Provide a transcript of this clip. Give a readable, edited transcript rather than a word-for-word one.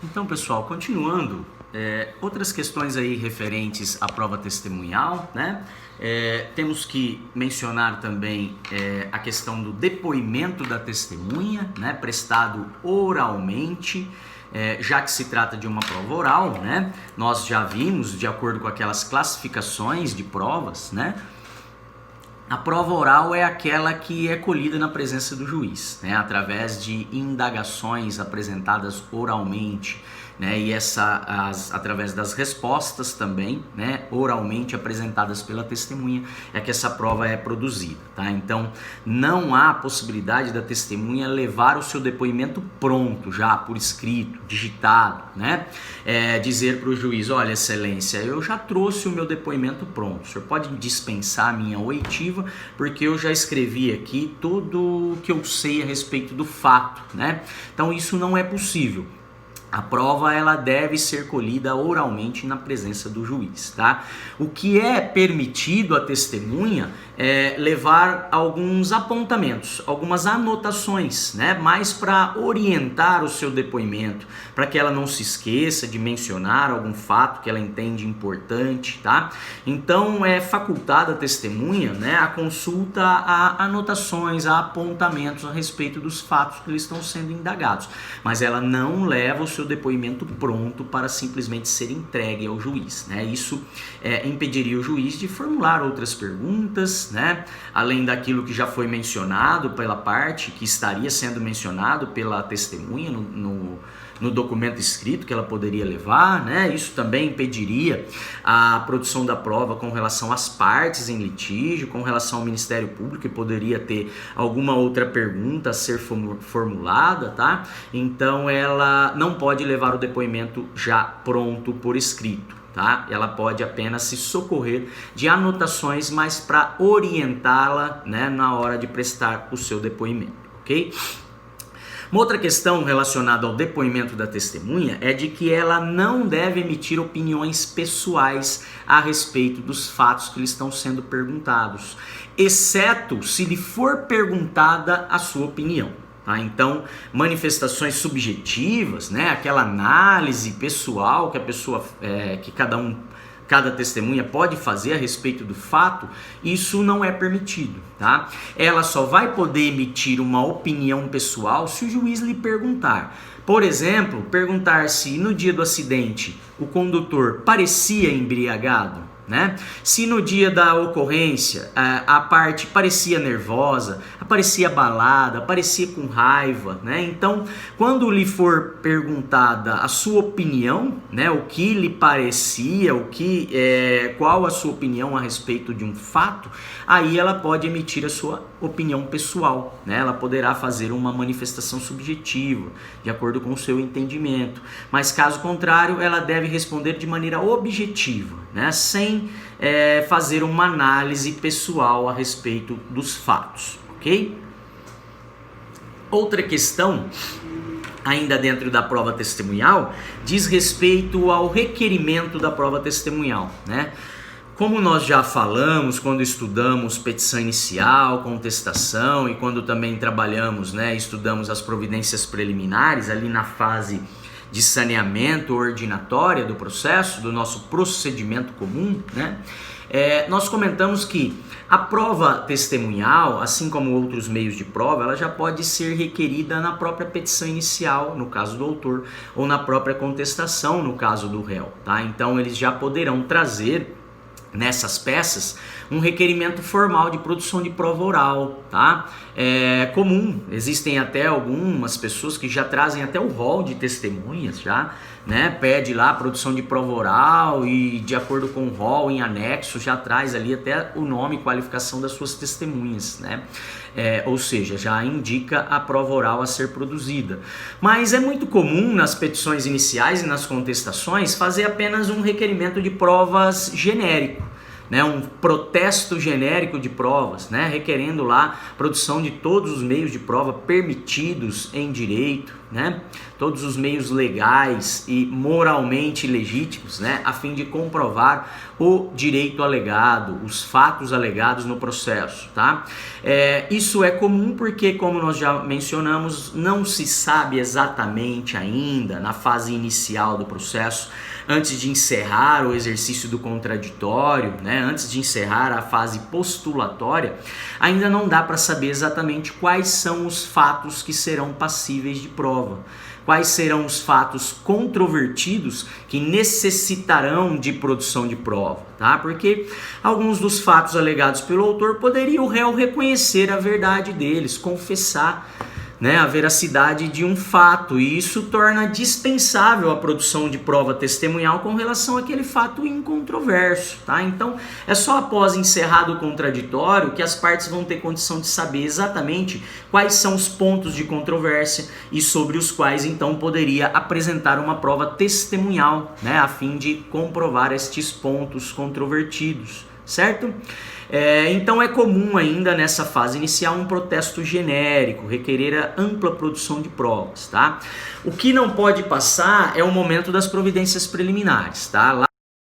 Então, pessoal, continuando, outras questões aí referentes à prova testemunhal, né? Temos que mencionar também a questão do depoimento da testemunha, né? Prestado oralmente, já que se trata de uma prova oral, né? Nós já vimos, de acordo com aquelas classificações de provas, né? A prova oral é aquela que é colhida na presença do juiz, né, através de indagações apresentadas oralmente, né, e através das respostas também, né, oralmente apresentadas pela testemunha, é que essa prova é produzida, tá? Então, não há possibilidade da testemunha levar o seu depoimento pronto, já por escrito, digitado, né? Dizer para o juiz: olha, excelência, eu já trouxe o meu depoimento pronto, o senhor pode dispensar a minha oitiva, porque eu já escrevi aqui tudo o que eu sei a respeito do fato, né? Então isso não é possível. A prova ela deve ser colhida oralmente na presença do juiz, tá? O que é permitido à testemunha é levar alguns apontamentos, algumas anotações, né? Mais para orientar o seu depoimento, para que ela não se esqueça de mencionar algum fato que ela entende importante, tá? Então é facultada à testemunha, né, a consulta a anotações, a apontamentos a respeito dos fatos que eles estão sendo indagados, mas ela não leva o seu depoimento pronto para simplesmente ser entregue ao juiz, né? Isso impediria o juiz de formular outras perguntas, né? Além daquilo que já foi mencionado pela parte, que estaria sendo mencionado pela testemunha no documento escrito que ela poderia levar, né? Isso também impediria a produção da prova com relação às partes em litígio, com relação ao Ministério Público, que poderia ter alguma outra pergunta a ser formulada, tá? Então ela não pode levar o depoimento já pronto por escrito, tá? Ela pode apenas se socorrer de anotações, mas para orientá-la, né, na hora de prestar o seu depoimento, ok? Uma outra questão relacionada ao depoimento da testemunha é de que ela não deve emitir opiniões pessoais a respeito dos fatos que lhe estão sendo perguntados, exceto se lhe for perguntada a sua opinião. Tá? Então, manifestações subjetivas, né? Aquela análise pessoal que a pessoa, que cada testemunha pode fazer a respeito do fato, isso não é permitido, tá? Ela só vai poder emitir uma opinião pessoal se o juiz lhe perguntar. Por exemplo, perguntar se no dia do acidente o condutor parecia embriagado, né? Se no dia da ocorrência a parte parecia nervosa, parecia abalada, parecia com raiva, né? Então, quando lhe for perguntada a sua opinião, né, o que lhe parecia, qual a sua opinião a respeito de um fato, aí ela pode emitir a sua opinião pessoal, né? Ela poderá fazer uma manifestação subjetiva, de acordo com o seu entendimento, mas caso contrário, ela deve responder de maneira objetiva, né? Sem fazer uma análise pessoal a respeito dos fatos, ok? Outra questão, ainda dentro da prova testemunhal, diz respeito ao requerimento da prova testemunhal, né? Como nós já falamos quando estudamos petição inicial, contestação e quando também trabalhamos, né, estudamos as providências preliminares ali na fase de saneamento ordinatória do processo, do nosso procedimento comum, né? Nós comentamos que a prova testemunhal, assim como outros meios de prova, ela já pode ser requerida na própria petição inicial, no caso do autor, ou na própria contestação, no caso do réu, tá? Então eles já poderão trazer nessas peças um requerimento formal de produção de prova oral, tá? É comum, existem até algumas pessoas que já trazem até o rol de testemunhas, já, né? Pede lá a produção de prova oral e de acordo com o rol em anexo já traz ali até o nome e qualificação das suas testemunhas, né? Ou seja, já indica a prova oral a ser produzida. Mas é muito comum nas petições iniciais e nas contestações fazer apenas um requerimento de provas genérico, né, um protesto genérico de provas, né, requerendo lá produção de todos os meios de prova permitidos em direito, né, todos os meios legais e moralmente legítimos, né, a fim de comprovar o direito alegado, os fatos alegados no processo, tá? Isso é comum porque, como nós já mencionamos, não se sabe exatamente ainda, na fase inicial do processo, antes de encerrar o exercício do contraditório, né, antes de encerrar a fase postulatória, ainda não dá para saber exatamente quais são os fatos que serão passíveis de prova. Quais serão os fatos controvertidos que necessitarão de produção de prova, tá? Porque alguns dos fatos alegados pelo autor poderia o réu reconhecer a verdade deles, confessar, né, a veracidade de um fato, e isso torna dispensável a produção de prova testemunhal com relação àquele fato incontroverso, tá? Então, é só após encerrado o contraditório que as partes vão ter condição de saber exatamente quais são os pontos de controvérsia e sobre os quais, então, poderia apresentar uma prova testemunhal, né, a fim de comprovar estes pontos controvertidos, certo? Então é comum ainda nessa fase inicial um protesto genérico, requerer a ampla produção de provas, tá? O que não pode passar é o momento das providências preliminares, tá?